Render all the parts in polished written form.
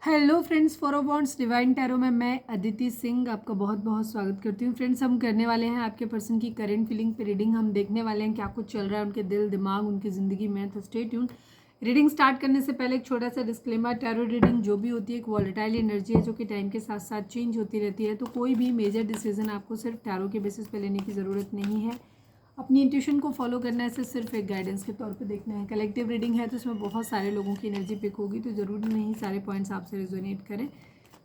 Hello friends, फॉरबॉन्ड्स divine tarot में मैं अदिति सिंह आपका बहुत बहुत स्वागत करती हूँ। फ्रेंड्स, हम करने वाले हैं आपके पर्सन की करेंट फीलिंग पे रीडिंग। हम देखने वाले हैं क्या कुछ चल रहा है उनके दिल दिमाग उनकी ज़िंदगी में। तो स्टे ट्यून। रीडिंग स्टार्ट करने से पहले एक छोटा सा डिस्क्लेमर, टैरो रीडिंग जो भी होती है एक वॉलेटाइल एनर्जी है जो कि टाइम के साथ साथ चेंज होती रहती है। तो कोई भी मेजर डिसीजन आपको सिर्फ टैरो के बेसिस पे लेने की ज़रूरत नहीं है। अपनी इंट्यूशन को फॉलो करना है, सिर्फ एक गाइडेंस के तौर पे देखना है। कलेक्टिव रीडिंग है तो इसमें बहुत सारे लोगों की एनर्जी पिक होगी, तो ज़रूरी नहीं सारे पॉइंट्स आपसे रेजोनेट करें।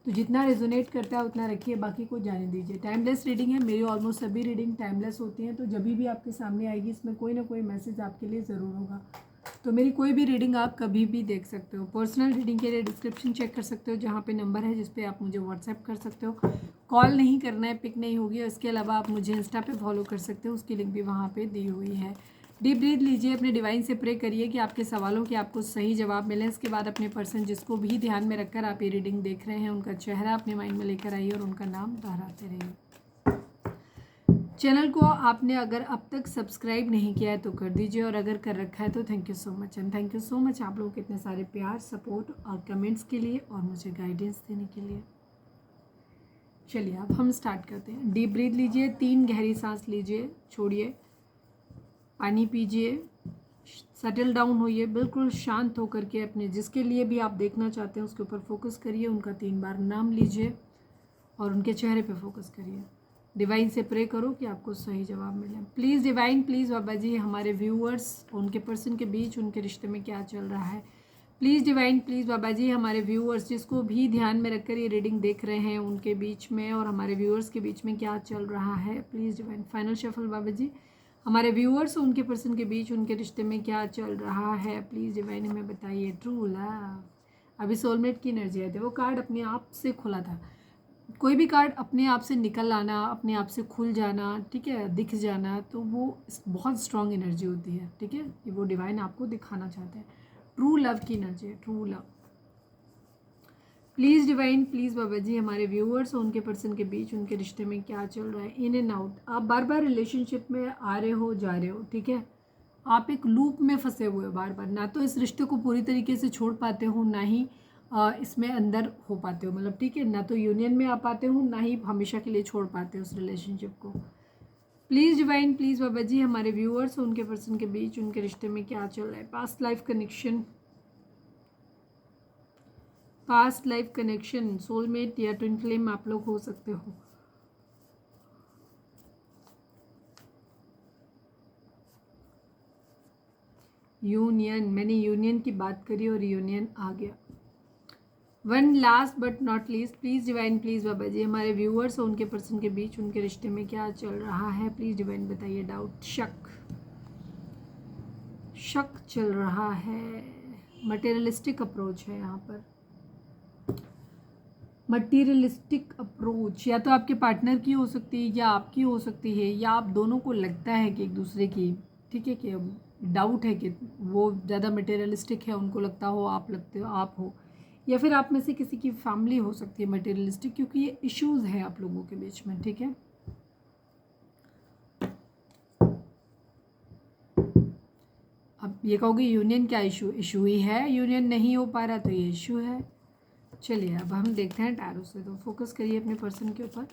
तो जितना रेजोनेट करता है उतना रखिए, बाकी को जाने दीजिए। टाइमलेस रीडिंग है, मेरी ऑलमोस्ट सभी रीडिंग टाइमलेस होती हैं। तो जब भी आपके सामने आएगी इसमें कोई ना कोई मैसेज आपके लिए ज़रूर होगा। तो मेरी कोई भी रीडिंग आप कभी भी देख सकते हो। पर्सनल रीडिंग के लिए डिस्क्रिप्शन चेक कर सकते हो, जहाँ पे नंबर है जिस पे आप मुझे व्हाट्सएप कर सकते हो। कॉल नहीं करना है, पिक नहीं होगी। और इसके अलावा आप मुझे इंस्टा पे फॉलो कर सकते हो, उसकी लिंक भी वहाँ पे दी हुई है। डीप ब्रीथ लीजिए, अपने डिवाइन से प्रे करिए कि आपके सवालों के आपको सही जवाब मिले। इसके बाद अपने पर्सन जिसको भी ध्यान में रखकर आप ये रीडिंग देख रहे हैं उनका चेहरा अपने माइंड में लेकर आइए और उनका नाम दोहराते रहिए। चैनल को आपने अगर अब तक सब्सक्राइब नहीं किया है तो कर दीजिए, और अगर कर रखा है तो thank you so much. And thank you so much आप लोगों के इतने सारे प्यार, सपोर्ट और कमेंट्स के लिए और मुझे गाइडेंस देने के लिए। चलिए अब हम स्टार्ट करते हैं। डीप ब्रीथ लीजिए, 3 गहरी सांस लीजिए, छोड़िए, पानी पीजिए, सेटल डाउन होइए, बिल्कुल शांत होकर के अपने जिसके लिए भी आप देखना चाहते हैं उसके ऊपर फोकस करिए। उनका 3 बार नाम लीजिए और उनके चेहरे पे फोकस करिए। डिवाइन से प्रे करो कि आपको सही जवाब मिले। प्लीज़ डिवाइन, प्लीज़ बाबा जी, हमारे व्यूअर्स उनके पर्सन के बीच उनके रिश्ते में क्या चल रहा है। प्लीज़ डिवाइन, प्लीज़ बाबा जी, हमारे व्यूअर्स जिसको भी ध्यान में रखकर ये रीडिंग देख रहे हैं उनके बीच में और हमारे व्यूअर्स के बीच में क्या चल रहा है। Please divine. फाइनल शफल बाबा जी, हमारे व्यूअर्स उनके पर्सन के बीच उनके रिश्ते में क्या चल रहा है। प्लीज़ डिवाइन हमें बताइए। ट्रू लव, अभी सोलमेट की एनर्जी आई थी, वो कार्ड अपने आप से खुला था। कोई भी कार्ड अपने आप से निकल आना, अपने आप से खुल जाना, ठीक है, दिख जाना, तो वो बहुत स्ट्रॉन्ग एनर्जी होती है। ठीक है, ये वो डिवाइन आपको दिखाना चाहते हैं। ट्रू लव की एनर्जी है, true love. Please divine, please बाबा जी, हमारे व्यूअर्स और उनके पर्सन के बीच उनके रिश्ते में क्या चल रहा है। इन एंड आउट, आप बार बार रिलेशनशिप में आ रहे हो जा रहे हो, ठीक है, आप एक लूप में फंसे हुए हो बार बार। ना तो इस रिश्ते को पूरी तरीके से छोड़ पाते हो, ना ही इसमें अंदर हो पाते हो, मतलब ठीक है, ना तो यूनियन में आ पाते हो, ना ही हमेशा के लिए छोड़ पाते हो उस रिलेशनशिप को। प्लीज़ डिवाइन, प्लीज़ बाबा जी, हमारे व्यूअर्स और उनके पर्सन के बीच उनके रिश्ते में क्या चल रहा है। Past life connection, past life connection, soulmate या ट्विन फ्लेम आप लोग हो सकते हो। यूनियन, मैंने यूनियन की बात करी और यूनियन आ गया। One last but not least, please divine, please बाबा जी, हमारे व्यूअर्स और उनके पर्सन के बीच उनके रिश्ते में क्या चल रहा है। प्लीज़ डिवाइन बताइए। डाउट, शक, शक चल रहा है। मटेरियलिस्टिक अप्रोच है यहाँ पर। मटीरियलिस्टिक अप्रोच या तो आपके पार्टनर की हो सकती है या आपकी हो सकती है, या आप दोनों को लगता है कि एक दूसरे की, ठीक है, कि डाउट है कि वो ज़्यादा मटेरियलिस्टिक है, उनको लगता हो आप लगते हो आप हो, या फिर आप में से किसी की फैमिली हो सकती है मटेरियलिस्टिक, क्योंकि ये इश्यूज़ है आप लोगों के बीच में। ठीक है, अब ये कहोगे यूनियन क्या इशू, इशू ही है, यूनियन नहीं हो पा रहा तो ये इशू है। चलिए अब हम देखते हैं टैरो से, तो फोकस करिए अपने पर्सन के ऊपर।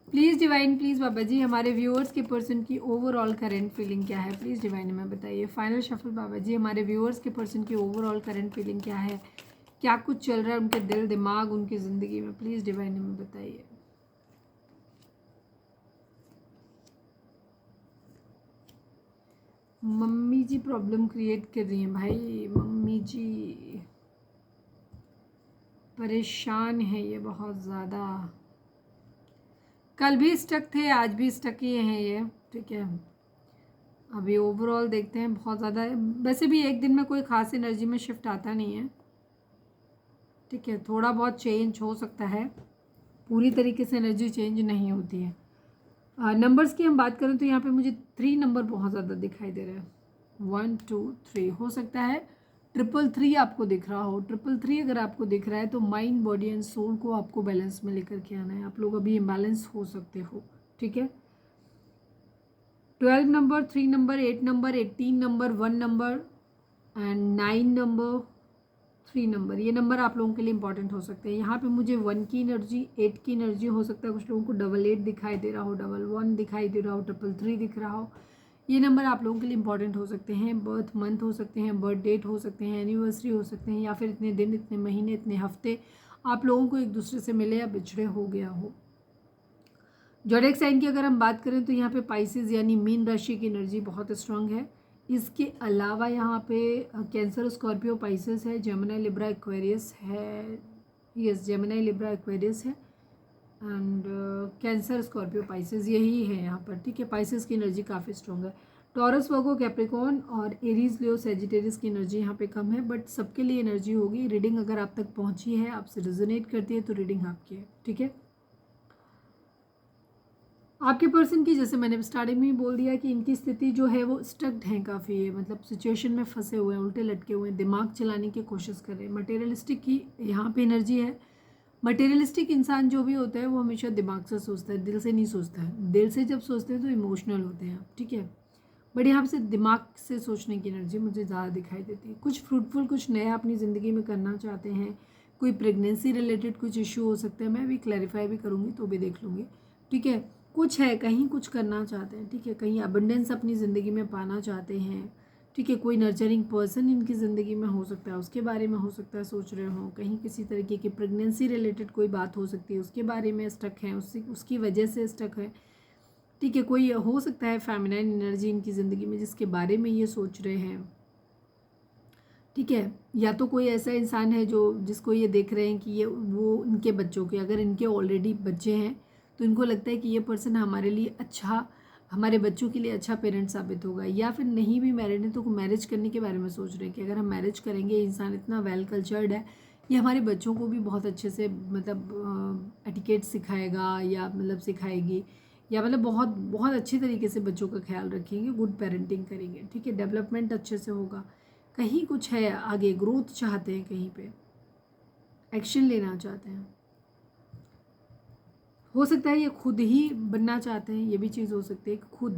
प्लीज़ डिवाइन, प्लीज़ बाबा जी, हमारे व्यूअर्स के पर्सन की ओवरऑल करंट फीलिंग क्या है। प्लीज़ डिवाइन हमें बताइए। फाइनल शफल बाबा जी, हमारे व्यूअर्स के पर्सन की ओवरऑल करंट फीलिंग क्या है, क्या कुछ चल रहा है उनके दिल दिमाग उनकी ज़िंदगी में। प्लीज़ डिवाइन हमें बताइए। मम्मी जी प्रॉब्लम क्रिएट कर रही हैं भाई, मम्मी जी परेशान है ये बहुत ज़्यादा। कल भी स्टक थे, आज भी स्टक ही हैं ये। ठीक है, अभी ओवरऑल देखते हैं, बहुत ज़्यादा वैसे भी एक दिन में कोई ख़ास एनर्जी में शिफ्ट आता नहीं है। ठीक है, थोड़ा बहुत चेंज हो सकता है, पूरी तरीके से एनर्जी चेंज नहीं होती है। नंबर्स की हम बात करें तो यहाँ पे मुझे 3 नंबर बहुत ज़्यादा दिखाई दे रहे हैं। 1 2 3, हो सकता है 333 आपको दिख रहा हो। 333 अगर आपको दिख रहा है तो माइंड बॉडी एंड सोल को आपको बैलेंस में लेकर के आना है। आप लोग अभी इम्बैलेंस हो सकते हो। ठीक है, 12 number, 3 number, 8 number, 18 number, 1 number and 9 number, 3 number, ये नंबर आप लोगों के लिए इंपॉर्टेंट हो सकते हैं। यहाँ पे मुझे 1 की एनर्जी, 8 की एनर्जी हो सकता है, कुछ लोगों को 88 दिखाई दे रहा हो, 11 दिखाई दे रहा हो, 333 दिख रहा हो। ये नंबर आप लोगों के लिए इंपॉर्टेंट हो सकते हैं। बर्थ मंथ हो सकते हैं, बर्थ डेट हो सकते हैं, एनिवर्सरी हो सकते हैं, या फिर इतने दिन, इतने महीने, इतने हफ्ते आप लोगों को एक दूसरे से मिले या बिछड़े हो गया हो। ज़ोडिएक साइन की अगर हम बात करें तो यहाँ पे पाइसेस यानी मीन राशि की एनर्जी बहुत स्ट्रांग है। इसके अलावा यहाँ पे कैंसर, स्कॉर्पियो, पाइसेस है, जेमिनी, लिब्रा, एक्वेरियस है। यस, जेमिनी, लिब्रा, एक्वेरियस है एंड कैंसर, स्कॉर्पियो, पाइसेस यही है यहाँ पर। ठीक है, पाइसेस की एनर्जी काफ़ी स्ट्रांग है। टॉरस, वर्गो, कैप्रिकॉर्न और एरीज, लियो, सेजिटेरियस की एनर्जी यहाँ पे कम है, बट सबके लिए एनर्जी होगी। रीडिंग अगर आप तक पहुँची है, आपसे रेजोनेट करती है, तो रीडिंग आपकी है। ठीक है, आपके पर्सन की, जैसे मैंने स्टार्टिंग में ही बोल दिया कि इनकी स्थिति जो है वो स्टक्ड है काफ़ी है, मतलब सिचुएशन में फंसे हुए हैं, उल्टे लटके हुए हैं, दिमाग चलाने की कोशिश कर रहे हैं। मटेरियलिस्टिक की यहाँ पे एनर्जी है। मटेरियलिस्टिक इंसान जो भी होता है वो हमेशा दिमाग से सोचता है, दिल से नहीं सोचता है। दिल से जब सोचते हैं तो इमोशनल होते हैं, ठीक है, बट यहाँ से दिमाग से सोचने की एनर्जी मुझे ज़्यादा दिखाई देती है। कुछ फ्रूटफुल, कुछ नया अपनी ज़िंदगी में करना चाहते हैं। कोई प्रेगनेंसी रिलेटेड कुछ इशू हो सकता है, मैं अभी क्लैरिफाई भी करूँगी तो भी देख लूँगी। ठीक है, कुछ है, कहीं कुछ करना चाहते हैं। ठीक है, कहीं अबंडेंस अपनी ज़िंदगी में पाना चाहते हैं। ठीक है, कोई नर्चरिंग पर्सन इनकी ज़िंदगी में हो सकता है, उसके बारे में हो सकता है सोच रहे हो। कहीं किसी तरीके की प्रेगनेंसी रिलेटेड कोई बात हो सकती है, उसके बारे में स्टक है, उसकी वजह से स्टक है। ठीक है, कोई हो सकता है फेमिनाइन एनर्जी इनकी ज़िंदगी में जिसके बारे में ये सोच रहे हैं। ठीक है, या तो कोई ऐसा इंसान है जो जिसको ये देख रहे हैं कि ये वो इनके बच्चों के, अगर इनके ऑलरेडी बच्चे हैं तो इनको लगता है कि ये पर्सन हमारे लिए अच्छा, हमारे बच्चों के लिए अच्छा पेरेंट साबित होगा। या फिर नहीं भी मैरिड है तो मैरिज करने के बारे में सोच रहे हैं कि अगर हम मैरिज करेंगे, ये इंसान इतना वेल कल्चर्ड है, ये हमारे बच्चों को भी बहुत अच्छे से मतलब एटिकेट सिखाएगा या मतलब सिखाएगी, या मतलब बहुत बहुत अच्छे तरीके से बच्चों का ख्याल रखेंगे, गुड पेरेंटिंग करेंगे। ठीक है, डेवलपमेंट अच्छे से होगा। कहीं कुछ है, आगे ग्रोथ चाहते हैं, कहीं पे एक्शन लेना चाहते हैं। हो सकता है ये खुद ही बनना चाहते हैं, ये भी चीज़ हो सकती है कि खुद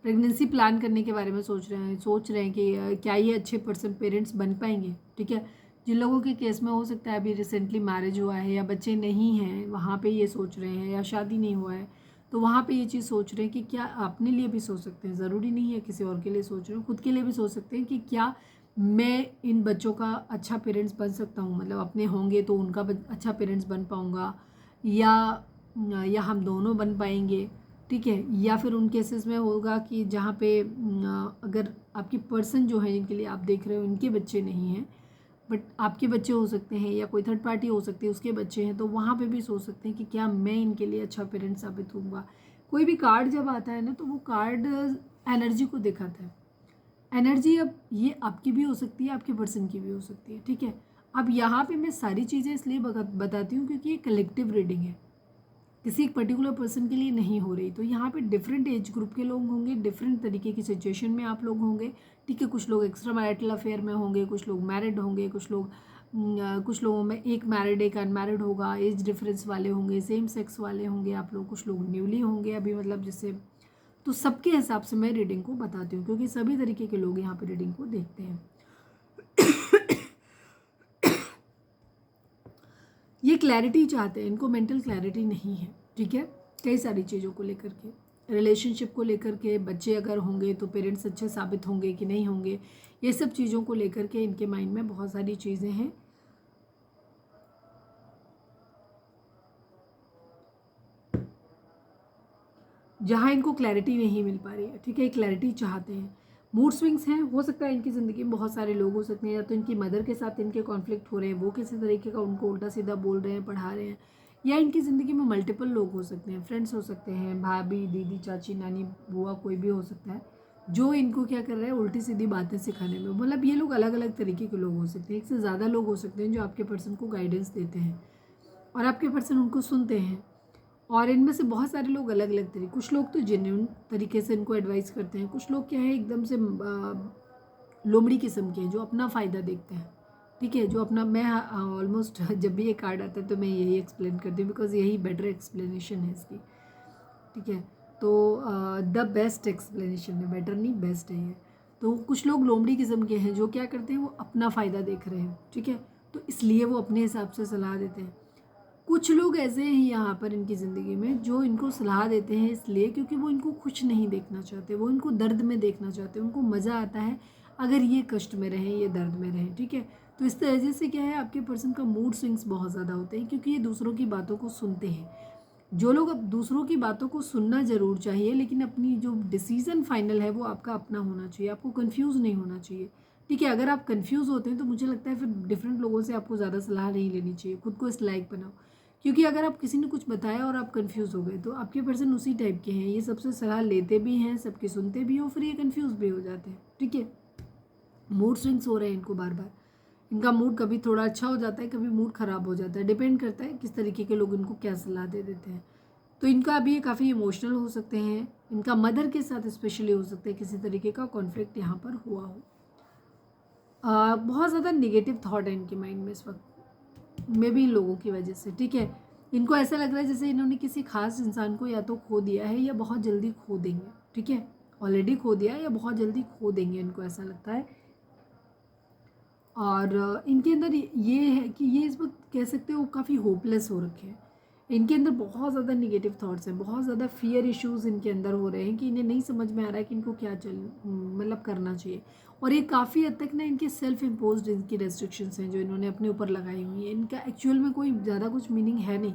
प्रेगनेंसी प्लान करने के बारे में सोच रहे हैं कि क्या ये अच्छे पर्सन पेरेंट्स बन पाएंगे। ठीक है, जिन लोगों के केस में हो सकता है अभी रिसेंटली मैरिज हुआ है या बच्चे नहीं हैं, वहाँ पे ये सोच रहे हैं, या शादी नहीं हुआ है तो वहाँ पे ये चीज़ सोच रहे हैं कि क्या अपने लिए भी सोच सकते हैं, ज़रूरी नहीं है किसी और के लिए सोच रहे हो, खुद के लिए भी सोच सकते हैं कि क्या मैं इन बच्चों का अच्छा पेरेंट्स बन सकता हूँ, मतलब अपने होंगे तो उनका अच्छा पेरेंट्स बन पाऊँगा, या हम दोनों बन पाएंगे। ठीक है, या फिर उन केसेस में होगा कि जहाँ पे अगर आपकी पर्सन जो है जिनके लिए आप देख रहे हो इनके बच्चे नहीं हैं, बट आपके बच्चे हो सकते हैं, या कोई थर्ड पार्टी हो सकती है उसके बच्चे हैं, तो वहाँ पे भी सोच सकते हैं कि क्या मैं इनके लिए अच्छा पेरेंट साबित होऊंगा। कोई भी कार्ड जब आता है ना तो वो कार्ड एनर्जी को दिखाता है। एनर्जी अब ये आपकी भी हो सकती है, आपके पर्सन की भी हो सकती है। ठीक है, अब यहाँ पे मैं सारी चीज़ें इसलिए बताती हूँ क्योंकि ये कलेक्टिव रीडिंग है, किसी एक पर्टिकुलर पर्सन के लिए नहीं हो रही। तो यहाँ पे डिफरेंट एज ग्रुप के लोग होंगे, डिफरेंट तरीके की सिचुएशन में आप लोग होंगे। ठीक है, कुछ लोग एक्स्ट्रा मैरिटल अफेयर में होंगे, कुछ लोग मैरिड होंगे, कुछ लोगों में एक मैरिड एक अनमैरिड होगा, एज डिफरेंस वाले होंगे, सेम सेक्स वाले होंगे आप लोग, कुछ लोग न्यूली होंगे अभी, मतलब जिससे, तो सबके हिसाब से मैं रीडिंग को बताती हूँ क्योंकि सभी तरीके के लोग यहाँ पे रीडिंग को देखते हैं। ये क्लैरिटी चाहते हैं, इनको मेंटल क्लैरिटी नहीं है। ठीक है, कई सारी चीज़ों को लेकर के, रिलेशनशिप को लेकर के, बच्चे अगर होंगे तो पेरेंट्स अच्छे साबित होंगे कि नहीं होंगे, ये सब चीज़ों को लेकर के इनके माइंड में बहुत सारी चीज़ें हैं। जहाँ इनको क्लैरिटी नहीं मिल पा रही है। ठीक है, क्लैरिटी चाहते हैं। मूड स्विंग्स हैं, हो सकता है इनकी ज़िंदगी में बहुत सारे लोग हो सकते हैं, या तो इनकी मदर के साथ इनके कॉन्फ्लिक्ट हो रहे हैं, वो किसी तरीके का उनको उल्टा सीधा बोल रहे हैं, पढ़ा रहे हैं, या इनकी ज़िंदगी में मल्टीपल लोग हो सकते हैं, फ्रेंड्स हो सकते हैं, भाभी, दीदी, चाची, नानी, बुआ, कोई भी हो सकता है जो इनको क्या कर रहे हैं, उल्टी सीधी बातें सिखाने में। मतलब ये लोग अलग अलग तरीके के लोग हो सकते हैं, एक से ज़्यादा लोग हो सकते हैं जो आपके पर्सन को गाइडेंस देते हैं और आपके पर्सन उनको सुनते हैं। और इनमें से बहुत सारे लोग अलग अलग तरीके, कुछ लोग तो जेन्युइन तरीके से इनको एडवाइस करते हैं, कुछ लोग क्या है एकदम से लोमड़ी किस्म के हैं जो अपना फ़ायदा देखते हैं। ठीक है, जो अपना, मैं ऑलमोस्ट जब भी ये कार्ड आता है तो मैं यही एक्सप्लेन करती हूँ बिकॉज यही बेटर एक्सप्लेनेशन है इसकी। ठीक है, तो द बेस्ट एक्सप्लेनेशन है, बेटर नहीं बेस्ट है ये। तो कुछ लोग लोमड़ी किस्म के हैं जो क्या करते हैं, वो अपना फ़ायदा देख रहे हैं। ठीक है, तो इसलिए वो अपने हिसाब से सलाह देते हैं। कुछ लोग ऐसे हैं यहाँ पर इनकी ज़िंदगी में जो इनको सलाह देते हैं इसलिए क्योंकि वो इनको खुश नहीं देखना चाहते, वो इनको दर्द में देखना चाहते हैं। उनको मज़ा आता है अगर ये कष्ट में रहें, ये दर्द में रहें, ठीक है। तो इस तरह से क्या है, आपके पर्सन का मूड स्विंग्स बहुत ज़्यादा होते हैं क्योंकि ये दूसरों की बातों को सुनते हैं। जो लोग अब दूसरों की बातों को सुनना ज़रूर चाहिए, लेकिन अपनी जो डिसीज़न फाइनल है वो आपका अपना होना चाहिए। आपको कंफ्यूज नहीं होना चाहिए, ठीक है। अगर आप कंफ्यूज होते हैं तो मुझे लगता है फिर डिफरेंट लोगों से आपको ज़्यादा सलाह नहीं लेनी चाहिए। खुद को इस लायक बनाओ, क्योंकि अगर आप किसी ने कुछ बताया और आप कंफ्यूज हो गए तो आपके पर्सन उसी टाइप के हैं। ये सबसे सलाह लेते भी हैं, सबकी सुनते भी हैं, और फिर ये कंफ्यूज भी हो जाते हैं, ठीक है। मूड स्विंग्स हो रहे हैं इनको बार बार। इनका मूड कभी थोड़ा अच्छा हो जाता है, कभी मूड ख़राब हो जाता है, डिपेंड करता है किस तरीके के लोग इनको क्या सलाह दे देते हैं। तो इनका अभी काफ़ी इमोशनल हो सकते हैं, इनका मदर के साथ स्पेशली हो सकता है किसी तरीके का कॉन्फ्लिक्ट यहाँ पर हुआ हो। बहुत ज़्यादा नेगेटिव थॉट है इनके माइंड में इस वक्त, मे भी इन लोगों की वजह से, ठीक है। इनको ऐसा लग रहा है जैसे इन्होंने किसी खास इंसान को या तो खो दिया है या बहुत जल्दी खो देंगे, ठीक है। ऑलरेडी खो दिया है या बहुत जल्दी खो देंगे, इनको ऐसा लगता है। और इनके अंदर ये है कि ये इस वक्त कह सकते हो काफ़ी होपलेस हो रखे हैं। इनके अंदर बहुत ज़्यादा नेगेटिव थॉट्स हैं, बहुत ज़्यादा फियर इश्यूज़ इनके अंदर हो रहे हैं कि इन्हें नहीं समझ में आ रहा है कि इनको क्या मतलब करना चाहिए। और ये काफ़ी हद तक ना इनके सेल्फ इम्पोज्ड इनकी रेस्ट्रिक्शंस हैं जो इन्होंने अपने ऊपर लगाई हुई हैं। इनका एक्चुअल में कोई ज़्यादा कुछ मीनिंग है नहीं।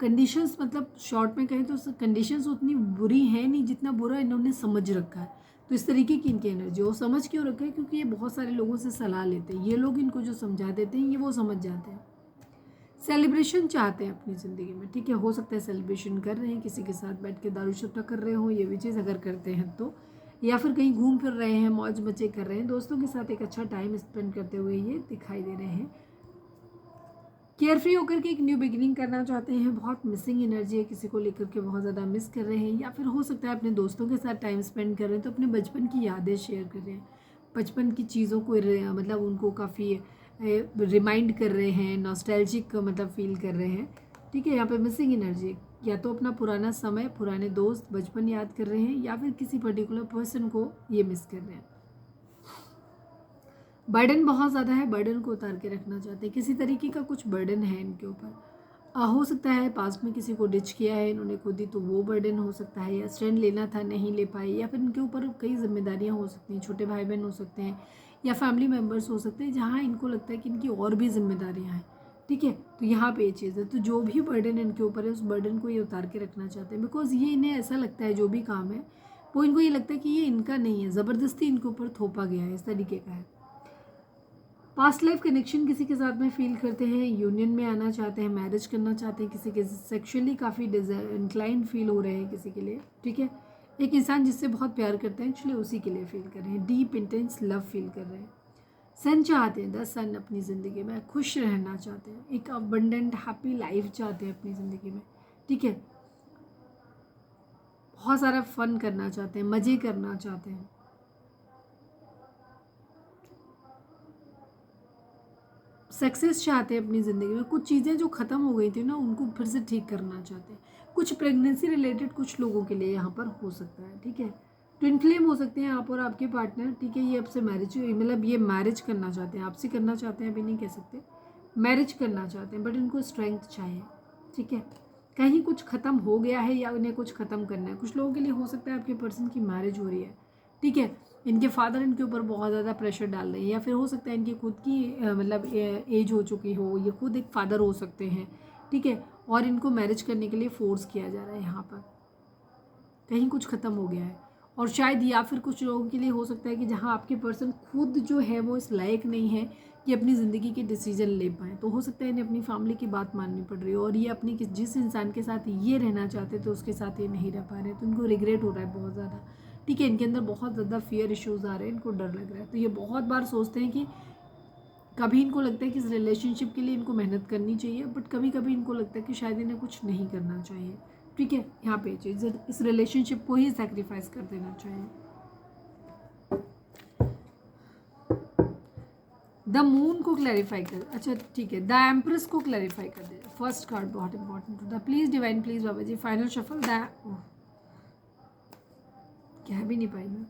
कंडीशंस मतलब शॉर्ट में कहें तो कंडीशंस उतनी बुरी हैं नहीं जितना बुरा इन्होंने समझ रखा है। तो इस तरीके की इनकी एनर्जी, वो समझ क्यों रखा है क्योंकि ये बहुत सारे लोगों से सलाह लेते हैं। ये लोग इनको जो समझा देते हैं ये वो समझ जाते हैं। सेलिब्रेशन चाहते हैं अपनी ज़िंदगी में, ठीक है। हो सकता है सेलिब्रेशन कर रहे हैं, किसी के साथ बैठ के दारू शफ्टा कर रहे हो, ये भी चीज़ अगर करते हैं तो, या फिर कहीं घूम फिर रहे हैं, मौज मचे कर रहे हैं, दोस्तों के साथ एक अच्छा टाइम स्पेंड करते हुए ये दिखाई दे रहे हैं। केयर फ्री होकर के एक न्यू बिगिनिंग करना चाहते हैं। बहुत मिसिंग एनर्जी है, किसी को लेकर के बहुत ज़्यादा मिस कर रहे हैं, या फिर हो सकता है अपने दोस्तों के साथ टाइम स्पेंड कर रहे हैं तो अपने बचपन की यादें शेयर कर रहे हैं, बचपन की चीज़ों को मतलब उनको काफ़ी रिमाइंड कर रहे हैं, नॉस्टैल्जिक मतलब फील कर रहे हैं, ठीक है। यहाँ पे मिसिंग एनर्जी, या तो अपना पुराना समय, पुराने दोस्त, बचपन याद कर रहे हैं, या फिर किसी पर्टिकुलर पर्सन को ये मिस कर रहे हैं। बर्डन बहुत ज़्यादा है, बर्डन को उतार के रखना चाहते हैं, किसी तरीके का कुछ बर्डन है इनके ऊपर। हो सकता है पास्ट में किसी को डिच किया है इन्होंने खुद ही, तो वो बर्डन हो सकता है, या स्टैंड लेना था नहीं ले पाए, या फिर इनके ऊपर कई जिम्मेदारियां हो सकती हैं, छोटे भाई बहन हो सकते हैं या फैमिली मेम्बर्स हो सकते हैं जहाँ इनको लगता है कि इनकी और भी जिम्मेदारियाँ हैं, ठीक है। तो यहाँ पे ये चीज़ है, तो जो भी बर्डन इनके ऊपर है उस बर्डन को ये उतार के रखना चाहते हैं, बिकॉज ये इन्हें ऐसा लगता है जो भी काम है वो इनको ये लगता है कि ये इनका नहीं है, ज़बरदस्ती इनके ऊपर थोपा गया है, इस तरीके का है। पास्ट लाइफ कनेक्शन किसी के साथ में फील करते हैं, यूनियन में आना चाहते हैं, मैरिज करना चाहते हैं, किसी के सेक्सुअली काफ़ी इंक्लाइंड फील हो रहे हैं किसी के लिए, ठीक है। एक इंसान जिससे बहुत प्यार करते हैं एक्चुअली उसी के लिए फील कर रहे हैं, डीप इंटेंस लव फील कर रहे हैं। सन चाहते हैं, 10 सन अपनी ज़िंदगी में खुश रहना चाहते हैं, एक अबंडेंट हैप्पी लाइफ चाहते हैं अपनी ज़िंदगी में, ठीक है। बहुत सारा फन करना चाहते हैं, मज़े करना चाहते हैं, सक्सेस चाहते हैं अपनी ज़िंदगी में। कुछ चीज़ें जो ख़त्म हो गई थी ना उनको फिर से ठीक करना चाहते हैं। कुछ प्रेगनेंसी रिलेटेड कुछ लोगों के लिए यहाँ पर हो सकता है, ठीक है। ट्विन फ्लेम हो सकते हैं आप और आपके पार्टनर, ठीक है। ये आपसे मैरिज मतलब ये मैरिज करना चाहते हैं, आपसे करना चाहते हैं, अभी नहीं कह सकते, मैरिज करना चाहते हैं, बट इनको स्ट्रेंथ चाहिए, ठीक है। कहीं कुछ ख़त्म हो गया है या उन्हें कुछ ख़त्म करना है। कुछ लोगों के लिए हो सकता है आपके पर्सन की मैरिज हो रही है, ठीक है। इनके फादर इनके ऊपर बहुत ज़्यादा प्रेशर डाल रहे हैं, या फिर हो सकता है इनकी खुद की मतलब एज हो चुकी हो, ये खुद एक फादर हो सकते हैं, ठीक है। और इनको मैरिज करने के लिए फोर्स किया जा रहा है यहाँ पर, कहीं कुछ ख़त्म हो गया है। और शायद या फिर कुछ लोगों के लिए हो सकता है कि जहाँ आपके पर्सन खुद जो है वो इस लायक नहीं है कि अपनी ज़िंदगी के डिसीजन ले पाएँ, तो हो सकता है इन्हें अपनी फैमिली की बात माननी पड़ रही है, और ये अपनी जिस इंसान के साथ ये रहना चाहते थे उसके साथ ये नहीं रह पा रहे, तो इनको रिग्रेट हो रहा है बहुत ज़्यादा, ठीक है। इनके अंदर बहुत ज़्यादा फियर इश्यूज़ आ रहे हैं, इनको डर लग रहा है, तो ये बहुत बार सोचते हैं कि कभी इनको लगता है कि इस रिलेशनशिप के लिए इनको मेहनत करनी चाहिए, बट कभी कभी इनको लगता है कि शायद इन्हें कुछ नहीं करना चाहिए, ठीक है। यहाँ पे चीज़ इस रिलेशनशिप को ही सैक्रिफाइस कर देना चाहिए। द मून को क्लैरिफाई कर, अच्छा ठीक है, द एम्प्रेस को क्लैरिफाई कर दे। फर्स्ट कार्ड बहुत इंपॉर्टेंट होता है, प्लीज डिवाइन प्लीज बाबा जी, फाइनल शफल द, कह भी नहीं पाई मैं।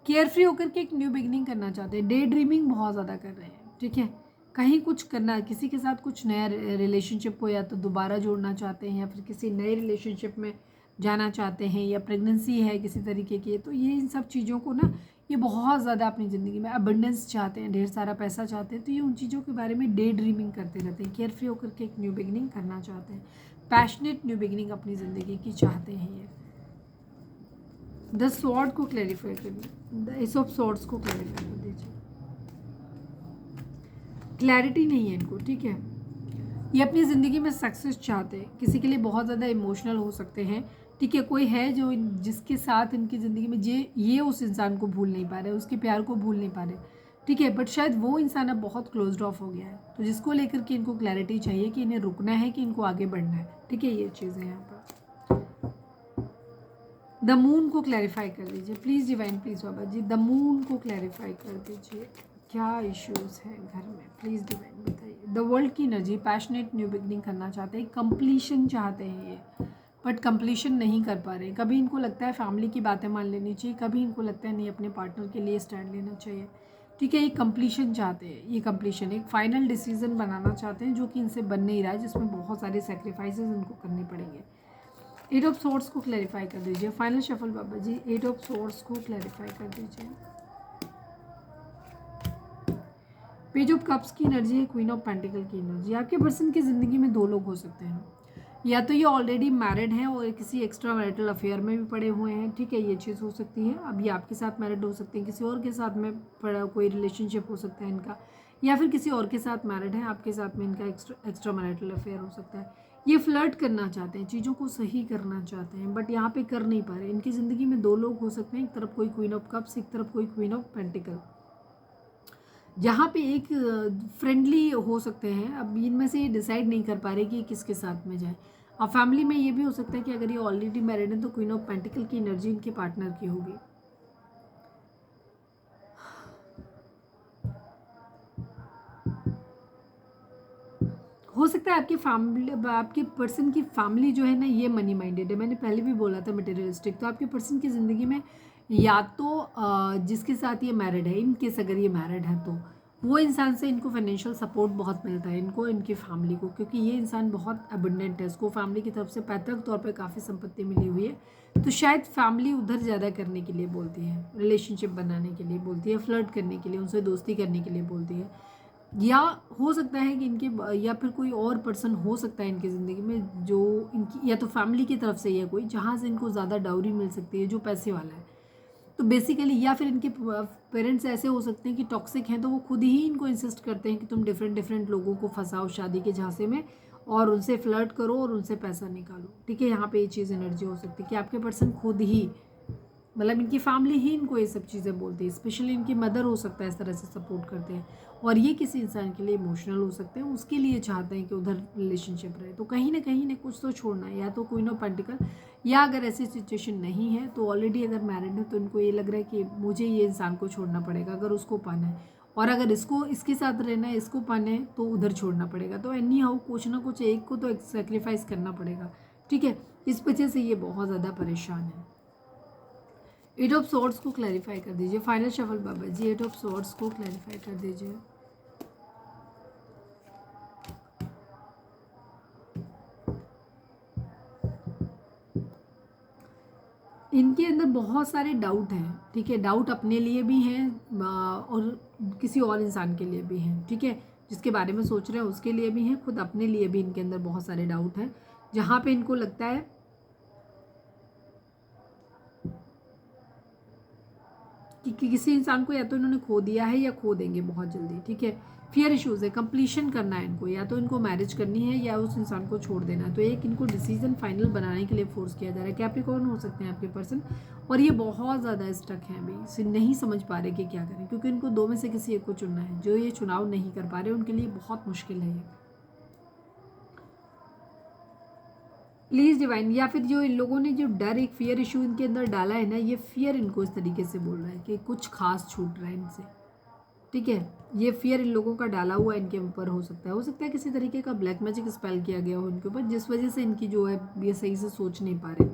केयर फ्री होकर के एक न्यू बिगिनिंग करना चाहते हैं, डे ड्रीमिंग बहुत ज़्यादा कर रहे हैं, ठीक है, कहीं कुछ करना, किसी के साथ कुछ नया रिलेशनशिप को या तो दोबारा जोड़ना चाहते हैं या फिर किसी नए रिलेशनशिप में जाना चाहते हैं, या प्रेगनेंसी है किसी तरीके की, तो ये इन सब चीज़ों को ना ये बहुत ज़्यादा अपनी ज़िंदगी में अबंडेंस चाहते हैं, ढेर सारा पैसा चाहते हैं, तो ये उन चीज़ों के बारे में डे ड्रीमिंग करते रहते हैं, केयर फ्री होकर के एक न्यू बिगिनिंग करना चाहते हैं, पैशनेट न्यू बिगिनिंग अपनी ज़िंदगी की चाहते हैं ये। द स्वॉर्ड को क्लैरिफाई करिए, द एस ऑफ स्वॉर्ड्स को क्लैरिफाई कर दीजिए। क्लैरिटी नहीं है इनको, ठीक है, ये अपनी ज़िंदगी में सक्सेस चाहते हैं, किसी के लिए बहुत ज़्यादा इमोशनल हो सकते हैं, ठीक है, कोई है जो जिसके साथ इनकी ज़िंदगी में ये उस इंसान को भूल नहीं पा रहे, उसके प्यार को भूल नहीं पा रहे, ठीक है, बट शायद वो इंसान अब बहुत क्लोज्ड ऑफ हो गया है, तो जिसको लेकर के इनको क्लैरिटी चाहिए कि इन्हें रुकना है कि इनको आगे बढ़ना है, ठीक है, ये चीज़ें यहाँ पर। द मून को क्लैरिफाई कर दीजिए प्लीज़ डिवाइन, प्लीज़ बाबा जी, द मून को क्लैरिफाई कर दीजिए, क्या इश्यूज हैं घर में, प्लीज़ डिवाइन बताइए। द वर्ल्ड की एनर्जी, पैशनेट न्यू बिगनिंग करना चाहते हैं, कंप्लीशन चाहते हैं ये, बट कंप्लीशन नहीं कर पा रहे, कभी इनको लगता है फैमिली की बातें मान लेनी चाहिए, कभी इनको लगता है नहीं अपने पार्टनर के लिए स्टैंड लेना चाहिए, ठीक है, ये कंप्लीशन चाहते हैं, ये कंप्लीशन एक फाइनल डिसीजन बनाना चाहते हैं जो कि इनसे बन नहीं रहा है, जिसमें बहुत सारे सेक्रीफाइसेस इनको करने पड़ेंगे। एट ऑफ सोर्ड्स को क्लैरिफाई कर दीजिए, फाइनल शफल बाबा जी, एट ऑफ सोर्ड्स को क्लैरिफाई कर दीजिए। पेज ऑफ कप्स की एनर्जी है, क्वीन ऑफ पेंटिकल की एनर्जी। आपके पर्सन की ज़िंदगी में दो लोग हो सकते हैं, या तो ये ऑलरेडी मैरिड हैं और किसी एक्स्ट्रा मैरिटल अफेयर में भी पड़े हुए हैं, ठीक है, ये चीज़ हो सकती है। अब ये आपके साथ मैरिड हो सकते हैं, किसी और के साथ में पड़ा कोई रिलेशनशिप हो सकता है इनका, या फिर किसी और के साथ मैरिड है, आपके साथ में इनका एक्स्ट्रा मैरिटल अफेयर हो सकता है। ये फ्लर्ट करना चाहते हैं, चीज़ों को सही करना चाहते हैं, बट यहाँ पे कर नहीं पा रहे। इनकी ज़िंदगी में दो लोग हो सकते हैं, एक तरफ कोई क्वीन ऑफ कप्स, एक तरफ कोई क्वीन ऑफ पेंटिकल, जहाँ पे एक फ्रेंडली हो सकते हैं। अब इनमें से ये डिसाइड नहीं कर पा रहे कि किसके साथ में जाए। अब फैमिली में ये भी हो सकता है कि अगर ये ऑलरेडी मैरिड है तो क्वीन ऑफ पेंटिकल की एनर्जी इनके पार्टनर की होगी। हो सकता है आपकी फैमिली, आपके पर्सन की फैमिली जो है ना ये मनी माइंडेड है, मैंने पहले भी बोला था मटेरियलिस्टिक। तो आपके पर्सन की ज़िंदगी में या तो जिसके साथ ये मैरिड है, इन केस अगर ये मैरिड है तो वो इंसान से इनको फाइनेंशियल सपोर्ट बहुत मिलता है, इनको इनकी फैमिली को, क्योंकि ये इंसान बहुत अबंडेंट है, इसको फैमिली की तरफ से पैतृक तौर पे काफ़ी संपत्ति मिली हुई है। तो शायद फैमिली उधर ज़्यादा करने के लिए बोलती है, रिलेशनशिप बनाने के लिए बोलती है, फ्लर्ट करने के लिए, उनसे दोस्ती करने के लिए बोलती है। या हो सकता है कि इनके या फिर कोई और पर्सन हो सकता है इनकी ज़िंदगी में जो इनकी या तो फैमिली की तरफ से या कोई जहाँ से इनको ज़्यादा डाउरी मिल सकती है, जो पैसे वाला है। तो बेसिकली या फिर इनके पेरेंट्स ऐसे हो सकते हैं कि टॉक्सिक हैं, तो वो खुद ही इनको इंसिस्ट करते हैं कि तुम डिफरेंट लोगों को फंसाओ शादी के झांसे में और उनसे फ्लर्ट करो और उनसे पैसा निकालो, ठीक है। यहाँ पे ये चीज़ एनर्जी हो सकती है कि आपके पर्सन खुद ही, मतलब इनकी फैमिली ही इनको ये सब चीज़ें बोलती है, स्पेशली इनकी मदर हो सकता है इस तरह से सपोर्ट करते हैं, और ये किसी इंसान के लिए इमोशनल हो सकते हैं, उसके लिए चाहते हैं कि उधर रिलेशनशिप रहे। तो कहीं ना कुछ तो छोड़ना है, या तो क्वीन ऑफ पेंटिकल, या अगर ऐसी सिचुएशन नहीं है तो ऑलरेडी अगर मैरिड है तो इनको ये लग रहा है कि मुझे ये इंसान को छोड़ना पड़ेगा अगर उसको पाना है, और अगर इसको इसके साथ रहना है, इसको पाना है तो उधर छोड़ना पड़ेगा। तो एनी हाउ कुछ ना कुछ एक को तो एक सेक्रीफाइस करना पड़ेगा, ठीक है। इस वजह से ये बहुत ज़्यादा परेशान है। एट ऑफ सॉर्ड्स को क्लैरिफाई कर दीजिए, फाइनल शफल बाबा जी, एट ऑफ सॉर्ड्स को क्लैरिफाई कर दीजिए। इनके अंदर बहुत सारे डाउट हैं, ठीक है, डाउट अपने लिए भी हैं और किसी और इंसान के लिए भी हैं, ठीक है, जिसके बारे में सोच रहे हैं उसके लिए भी हैं, खुद अपने लिए भी इनके अंदर बहुत सारे डाउट हैं, जहाँ पे इनको लगता है कि किसी इंसान को या तो इन्होंने खो दिया है या खो देंगे बहुत जल्दी, ठीक है। फियर इश्यूज है, कंप्लीशन करना है इनको, या तो इनको मैरिज करनी है या उस इंसान को छोड़ देना है। तो एक इनको डिसीजन फाइनल बनाने के लिए फोर्स किया जा रहा है। कैप्रिकॉर्न हो सकते हैं आपके पर्सन, और ये बहुत ज़्यादा स्टक हैं अभी, इसे नहीं समझ पा रहे कि क्या करें, क्योंकि इनको दो में से किसी एक को चुनना है। जो ये चुनाव नहीं कर पा रहे उनके लिए बहुत मुश्किल है ये। प्लीज़ डिवाइन, या फिर जो इन लोगों ने जो डर, एक फियर इशू इनके अंदर डाला है ना, ये फियर इनको इस तरीके से बोल रहा है कि कुछ खास छूट रहा है इनसे, ठीक है। ये फियर इन लोगों का डाला हुआ इनके ऊपर हो सकता है किसी तरीके का ब्लैक मैजिक स्पेल किया गया हो इनके ऊपर, जिस वजह से इनकी जो है ये सही से सोच नहीं पा रहे।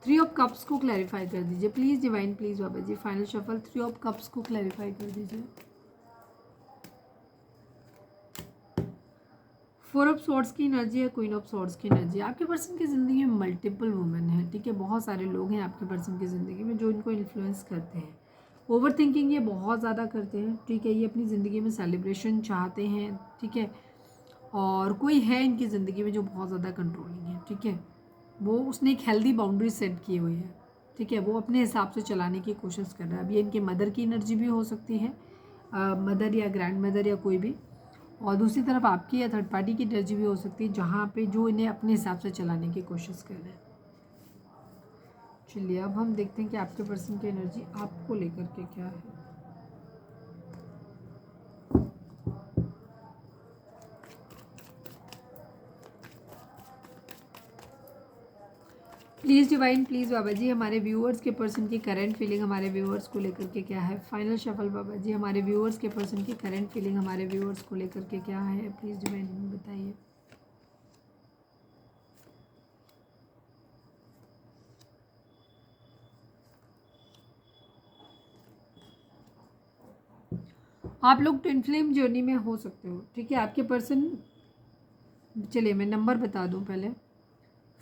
थ्री ऑफ कप्स को क्लैरिफाई कर दीजिए please divine, please Baba ji, final shuffle, three of cups को क्लैरिफाई कर दीजिए। फोर ऑफ सॉर्ड्स की एनर्जी है, क्वीन ऑफ सॉर्ड्स की एनर्जी। आपके पर्सन की ज़िंदगी में मल्टीपल वुमेन है, ठीक है। बहुत सारे लोग हैं आपके पर्सन की ज़िंदगी में जो इनको इन्फ्लुएंस करते हैं। ओवर थिंकिंग ये बहुत ज़्यादा करते हैं, ठीक है। ये अपनी ज़िंदगी में सेलिब्रेशन चाहते हैं, ठीक है। और कोई है इनकी ज़िंदगी में जो बहुत ज़्यादा कंट्रोलिंग है, ठीक है। वो उसने एक हेल्दी बाउंड्री सेट की हुई है, ठीक है। वो अपने हिसाब से चलाने की कोशिश कर रहा है। अब ये इनके मदर की एनर्जी भी हो सकती है, मदर या ग्रैंड मदर या कोई भी। और दूसरी तरफ आपकी या थर्ड पार्टी की एनर्जी भी हो सकती है, जहाँ पे जो इन्हें अपने हिसाब से चलाने की कोशिश कर रहे हैं। चलिए अब हम देखते हैं कि आपके पर्सन की एनर्जी आपको लेकर के क्या है। प्लीज़ डिवाइन, प्लीज़ बाबा जी हमारे व्यूअर्स के पर्सन की करंट फीलिंग हमारे व्यूअर्स को लेकर के क्या है। फाइनल शफल बाबा जी हमारे व्यूअर्स के पर्सन की करंट फीलिंग हमारे व्यूअर्स को लेकर के क्या है। प्लीज़ डिवाइन बताइए। आप लोग ट्विन फ्लेम जर्नी में हो सकते हो, ठीक है। आपके पर्सन, चलिए मैं नंबर बता दूं पहले।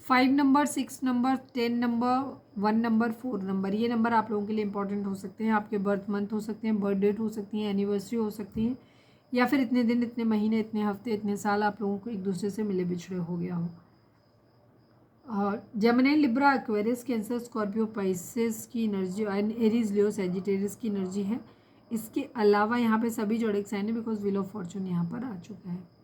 5 number, 6 number, 10 number, 1 number, 4 number, ये नंबर आप लोगों के लिए इंपॉर्टेंट हो सकते हैं। आपके बर्थ मंथ हो सकते हैं, बर्थ डेट हो सकती है, एनिवर्सरी हो सकती है, या फिर इतने दिन, इतने महीने, इतने हफ्ते, इतने साल आप लोगों को एक दूसरे से मिले बिछड़े हो गया हो। और Gemini, Libra, Aquarius, cancer, Scorpio, Pisces की एनर्जी, एरीज, लियो, सैजिटेरियस की एनर्जी है। इसके अलावा यहाँ पे सभी जोड़े साइन है, बिकॉज व्हील ऑफ फॉर्चून यहाँ पर आ चुका है।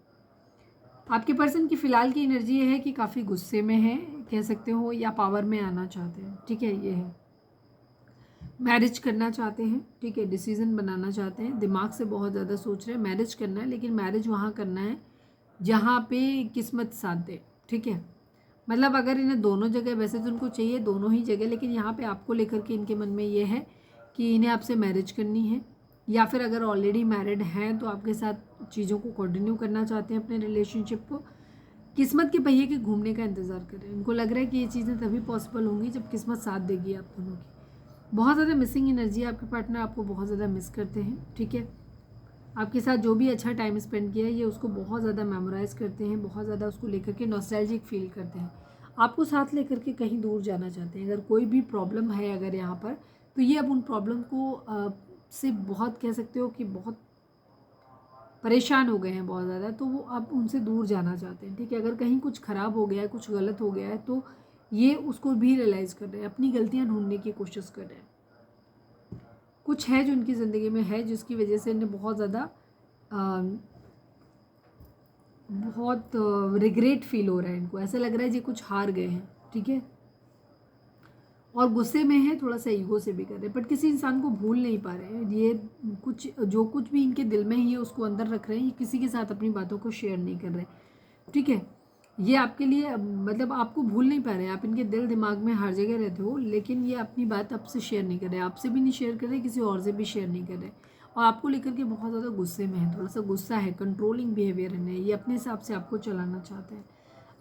आपके पर्सन की फ़िलहाल की एनर्जी ये है कि काफ़ी गुस्से में है, कह सकते हो, या पावर में आना चाहते हैं, ठीक है। ये है मैरिज करना चाहते हैं, ठीक है। डिसीजन बनाना चाहते हैं, दिमाग से बहुत ज़्यादा सोच रहे हैं, मैरिज करना है, लेकिन मैरिज वहाँ करना है जहाँ पे किस्मत साथ दे, ठीक है। मतलब अगर इन्हें दोनों जगह, वैसे तो उनको चाहिए दोनों ही जगह, लेकिन यहाँ पे आपको लेकर के इनके मन में ये है कि इन्हें आपसे मैरिज करनी है, या फिर अगर ऑलरेडी मैरिड हैं तो आपके साथ चीज़ों को कंटिन्यू करना चाहते हैं, अपने रिलेशनशिप को। किस्मत के पहिए के घूमने का इंतज़ार करें। इनको लग रहा है कि ये चीज़ें तभी पॉसिबल होंगी जब किस्मत साथ देगी आप दोनों की। बहुत ज़्यादा मिसिंग एनर्जी है, आपके पार्टनर आपको बहुत ज़्यादा मिस करते हैं, ठीक है। आपके साथ जो भी अच्छा टाइम स्पेंड किया है ये उसको बहुत ज़्यादा मेमोराइज करते हैं, बहुत ज़्यादा उसको लेकर के नॉस्टैल्जिक फील करते हैं। आपको साथ लेकर के कहीं दूर जाना चाहते हैं। अगर कोई भी प्रॉब्लम है अगर यहाँ पर, तो ये अब उन प्रॉब्लम को से बहुत, कह सकते हो कि बहुत परेशान हो गए हैं बहुत ज़्यादा, तो वो अब उनसे दूर जाना चाहते हैं, ठीक है। अगर कहीं कुछ ख़राब हो गया है, कुछ गलत हो गया है, तो ये उसको भी रियलाइज़ कर रहे हैं, अपनी गलतियाँ ढूंढने की कोशिश कर रहे हैं। कुछ है जो उनकी ज़िंदगी में है जिसकी वजह से इन्हें बहुत ज़्यादा बहुत रिग्रेट फील हो रहा है। इनको ऐसा लग रहा है जी कुछ हार गए हैं, ठीक है। और गुस्से में है, थोड़ा सा ईगो से भी कर रहे हैं, बट किसी इंसान को भूल नहीं पा रहे हैं। ये कुछ, जो कुछ भी इनके दिल में है ये उसको अंदर रख रहे हैं, ये किसी के साथ अपनी बातों को शेयर नहीं कर रहे, ठीक है। ये आपके लिए, मतलब आपको भूल नहीं पा रहे हैं। आप इनके दिल दिमाग में हर जगह रहते हो, लेकिन ये अपनी बात आपसे शेयर नहीं कर रहे, आपसे भी नहीं शेयर कर रहे, किसी और से भी शेयर नहीं कर रहे। और आपको लेकर के बहुत ज़्यादा गुस्से में है, थोड़ा सा गुस्सा है, कंट्रोलिंग बिहेवियर है, ये अपने हिसाब से आपको चलाना चाहते हैं।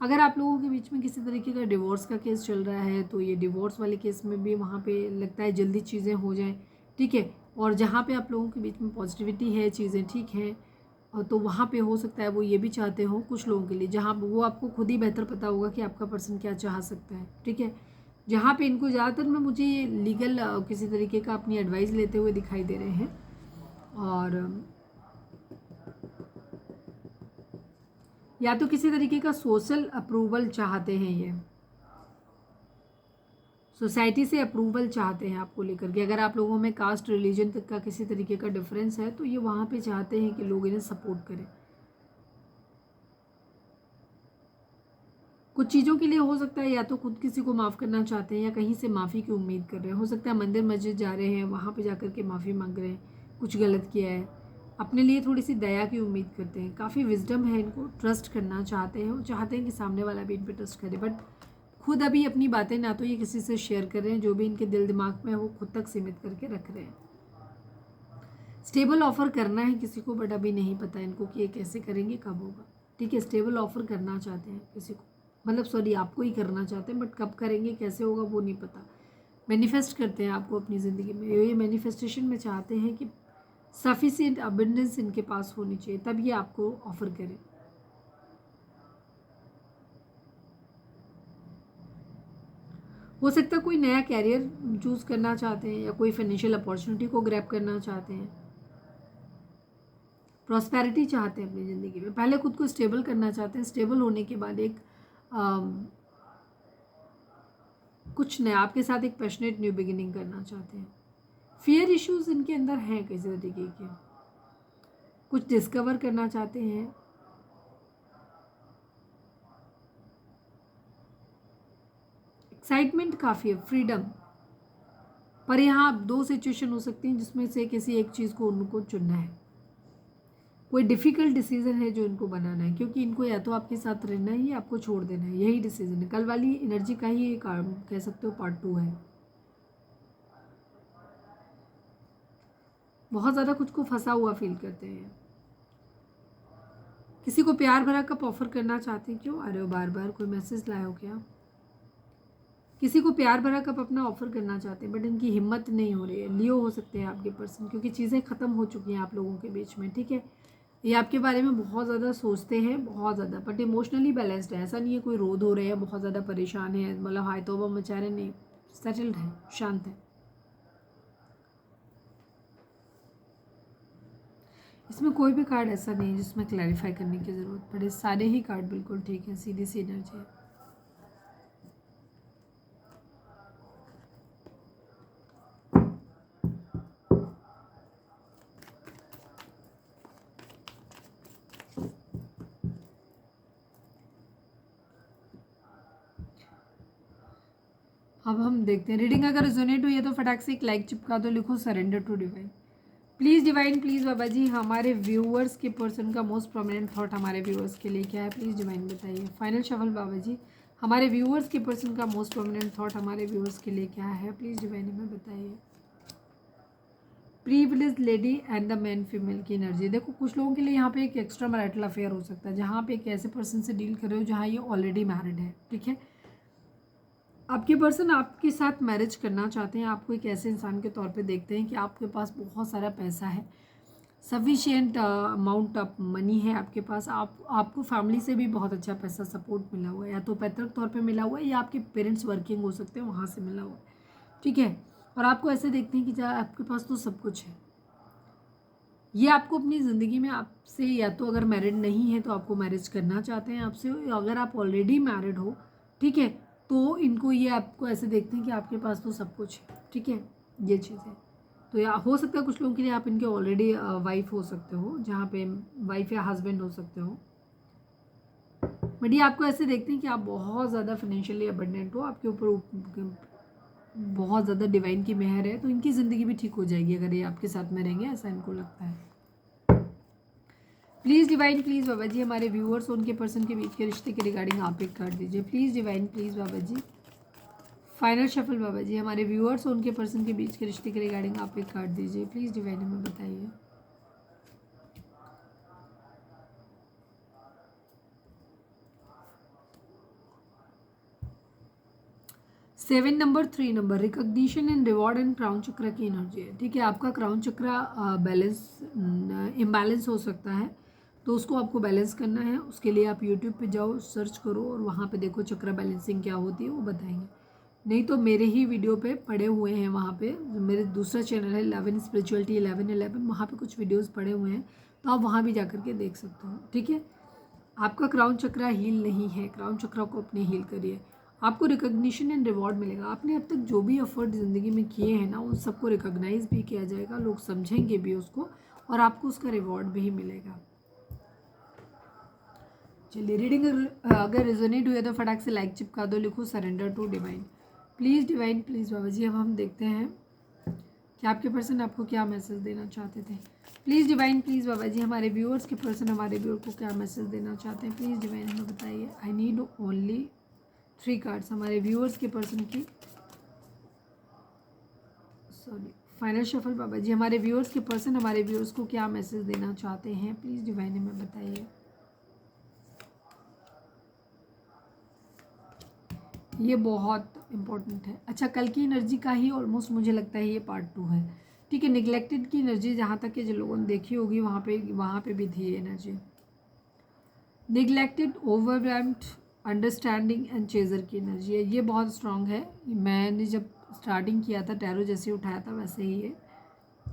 अगर आप लोगों के बीच में किसी तरीके का डिवोर्स का केस चल रहा है, तो ये डिवोर्स वाले केस में भी वहाँ पे लगता है जल्दी चीज़ें हो जाएं, ठीक है। और जहाँ पे आप लोगों के बीच में पॉजिटिविटी है, चीज़ें ठीक हैं, और तो वहाँ पे हो सकता है वो ये भी चाहते हो कुछ लोगों के लिए, जहाँ वो आपको खुद ही बेहतर पता होगा कि आपका पर्सन क्या चाह सकता है, ठीक है। जहाँ पे इनको ज़्यादातर में मुझे ये लीगल किसी तरीके का अपनी एडवाइस लेते हुए दिखाई दे रहे हैं। और या तो किसी तरीके का सोशल अप्रूवल चाहते हैं, ये सोसाइटी से अप्रूवल चाहते हैं आपको लेकर के। अगर आप लोगों में कास्ट, रिलीजन तक का किसी तरीके का डिफरेंस है, तो ये वहाँ पे चाहते हैं कि लोग इन्हें सपोर्ट करें। कुछ चीज़ों के लिए हो सकता है या तो खुद किसी को माफ़ करना चाहते हैं, या कहीं से माफ़ी की उम्मीद कर रहे हैं। हो सकता है मंदिर मस्जिद जा रहे हैं, वहाँ पे जाकर के माफ़ी मांग रहे हैं, कुछ गलत किया है, अपने लिए थोड़ी सी दया की उम्मीद करते हैं। काफ़ी विजडम है इनको, ट्रस्ट करना चाहते हैं, वो चाहते हैं कि सामने वाला भी इन पर ट्रस्ट करे, बट खुद अभी अपनी बातें ना तो ये किसी से शेयर कर रहे हैं, जो भी इनके दिल दिमाग में है वो खुद तक सीमित करके रख रहे हैं। स्टेबल ऑफर करना है किसी को, बट अभी नहीं पता इनको कि ये कैसे करेंगे, कब होगा, ठीक है। स्टेबल ऑफर करना चाहते हैं किसी को, मतलब सॉरी आपको ही करना चाहते हैं, बट कब करेंगे, कैसे होगा, वो नहीं पता। मैनिफेस्ट करते हैं आपको अपनी ज़िंदगी में, ये मैनिफेस्टेशन में चाहते हैं कि सफिशिएंट अबंडेंस इनके पास होनी चाहिए, तब ये आपको ऑफर करें। हो सकता है कोई नया कैरियर चूज़ करना चाहते हैं या कोई फाइनेंशियल अपॉर्चुनिटी को ग्रैब करना चाहते हैं, प्रॉस्पेरिटी चाहते हैं अपनी ज़िंदगी में, पहले खुद को स्टेबल करना चाहते हैं, स्टेबल होने के बाद एक कुछ नया आपके साथ एक पैशनेट न्यू बिगिनिंग करना चाहते हैं। फियर इश्यूज इनके अंदर हैं किसी तरीके के, कुछ डिस्कवर करना चाहते हैं, एक्साइटमेंट काफ़ी है, फ्रीडम। पर यहाँ दो सिचुएशन हो सकती हैं जिसमें से किसी एक चीज़ को उनको चुनना है, कोई डिफ़िकल्ट डिसीजन है जो इनको बनाना है, क्योंकि इनको या तो आपके साथ रहना है या आपको छोड़ देना है, यही डिसीजन है। कल वाली एनर्जी का ही एक कह सकते हो पार्ट 2 है। बहुत ज़्यादा खुद को फंसा हुआ फील करते हैं, किसी को प्यार भरा कप ऑफर करना चाहते हैं। क्यों आ रहे हो बार बार, कोई मैसेज लाए हो क्या? किसी को प्यार भरा कप अपना ऑफर करना चाहते हैं बट इनकी हिम्मत नहीं हो रही है। लियो हो सकते हैं आपके पर्सन, क्योंकि चीज़ें ख़त्म हो चुकी हैं आप लोगों के बीच में, ठीक है। ये आपके बारे में बहुत ज़्यादा सोचते हैं, बहुत ज़्यादा, बट इमोशनली बैलेंस्ड है। ऐसा नहीं है कोई रो धो रहे हैं, बहुत ज़्यादा परेशान है, मतलब हाय तौबा मचा रहे, नहीं, सेटल्ड है, शांत है। इसमें कोई भी कार्ड ऐसा नहीं है जिसमें क्लैरिफाई करने की ज़रूरत पड़े, सारे ही कार्ड बिल्कुल ठीक है, सीधी सी एनर्जी है। अब हम देखते हैं रीडिंग अगर रिजोनेट हुई है तो फटाक से एक लाइक चिपका दो, लिखो surrender to divine. Please divine, please बाबा जी, हमारे व्यूअर्स के पर्सन का मोस्ट प्रोमिनेंट थॉट हमारे व्यूअर्स के लिए क्या है, प्लीज़ डिवाइन बताइए। फाइनल शफल बाबा जी, हमारे व्यूअर्स के पर्सन का मोस्ट प्रोमिनेंट थॉट हमारे व्यूअर्स के लिए क्या है, प्लीज़ डिवाइन हमें बताइए। Privilege lady and the man female की एनर्जी। देखो कुछ लोगों के लिए यहाँ पे एक एक्स्ट्रा मैरिटल अफेयर हो सकता है, जहाँ पे एक ऐसे पर्सन से डील कर रहे हो जहाँ ये ऑलरेडी मैरिड है, ठीक है। आपके पर्सन आपके साथ मैरिज करना चाहते हैं, आपको एक ऐसे इंसान के तौर पे देखते हैं कि आपके पास बहुत सारा पैसा है, सफिशिएंट अमाउंट ऑफ मनी है आपके पास, आपको फैमिली से भी बहुत अच्छा पैसा सपोर्ट मिला हुआ है, या तो पैतृक तौर पे मिला हुआ है या आपके पेरेंट्स वर्किंग हो सकते हैं वहाँ से मिला हुआ है, ठीक है। और आपको ऐसे देखते हैं कि आपके पास तो सब कुछ है। ये आपको अपनी ज़िंदगी में आपसे, या तो अगर मैरिड नहीं है तो आपको मैरिज करना चाहते हैं आपसे, अगर आप ऑलरेडी मैरिड हो, ठीक है, तो इनको ये आपको ऐसे देखते हैं कि आपके पास तो सब कुछ है, ठीक है, ये चीज़ है। तो या हो सकता है कुछ लोगों के लिए आप इनके ऑलरेडी वाइफ हो सकते हो, जहाँ पे वाइफ या हस्बैंड हो सकते हो, बट ये आपको ऐसे देखते हैं कि आप बहुत ज़्यादा फाइनेंशियली अबंडेंट हो, आपके ऊपर बहुत ज़्यादा डिवाइन की मेहर है, तो इनकी ज़िंदगी भी ठीक हो जाएगी अगर ये आपके साथ में रहेंगे, ऐसा इनको लगता है। प्लीज़ डिवाइन, प्लीज़ बाबा जी, हमारे व्यूअर्स उनके पर्सन के बीच के रिश्ते के रिगार्डिंग आप एक कार्ड दीजिए। Please divine, please Baba ji. Final shuffle बाबा जी, हमारे व्यूअर्स उनके पर्सन के बीच के रिश्ते के रिगार्डिंग आप एक कार्ड दीजिए। प्लीज़ डिवाइन हमें बताइए। Seven number, 3 number, recognition and reward and crown चक्र की एनर्जी है, ठीक है। आपका क्राउन चक्र बैलेंस इम्बैलेंस हो सकता है, तो उसको आपको बैलेंस करना है। उसके लिए आप यूट्यूब पे जाओ, सर्च करो और वहाँ पे देखो चक्र बैलेंसिंग क्या होती है, वो बताएंगे। नहीं तो मेरे ही वीडियो पे पड़े हुए हैं, वहाँ पे मेरे दूसरा चैनल है 11 स्पिरिचुअलिटी 1111, वहाँ पे कुछ वीडियोस पड़े हुए हैं, तो आप वहाँ भी जा करके देख सकते हो, ठीक है। आपका क्राउन चक्र हील नहीं है, क्राउन चक्र को अपने हील करिए, आपको रिकॉग्निशन एंड रिवॉर्ड मिलेगा। आपने अब तक जो भी एफर्ट ज़िंदगी में किए हैं ना, उन सबको रिकॉग्नाइज भी किया जाएगा, लोग समझेंगे भी उसको, और आपको उसका रिवॉर्ड भी मिलेगा। चलिए रीडिंग अगर रिजोनेट हुई है तो फटाक से लाइक चिपका दो, लिखो surrender to divine. Please divine, please बाबा जी, अब हम देखते हैं कि आपके पर्सन आपको क्या मैसेज देना चाहते थे। प्लीज़ डिवाइन, प्लीज़ बाबा जी, हमारे व्यूअर्स के पर्सन हमारे व्यूअर को क्या मैसेज देना चाहते हैं, प्लीज़ डिवाइन हमें बताइए। आई नीड ओनली 3 कार्ड्स हमारे व्यूअर्स के पर्सन की, सॉरी, फाइनल शफल बाबा जी, हमारे व्यूअर्स के पर्सन हमारे व्यूअर्स को क्या मैसेज देना चाहते हैं, प्लीज़ डिवाइन हमें बताइए। ये बहुत इम्पोर्टेंट है। अच्छा, कल की एनर्जी का ही ऑलमोस्ट मुझे लगता है ये पार्ट 2 है, ठीक है। निगलेक्टेड की एनर्जी जहाँ तक कि जिन लोगों ने देखी होगी वहाँ पे भी थी ये energy. Neglected, overwhelmed, understanding and chaser की एनर्जी है, ये बहुत स्ट्रांग है। मैंने जब स्टार्टिंग किया था टैरो जैसे उठाया था वैसे ही ये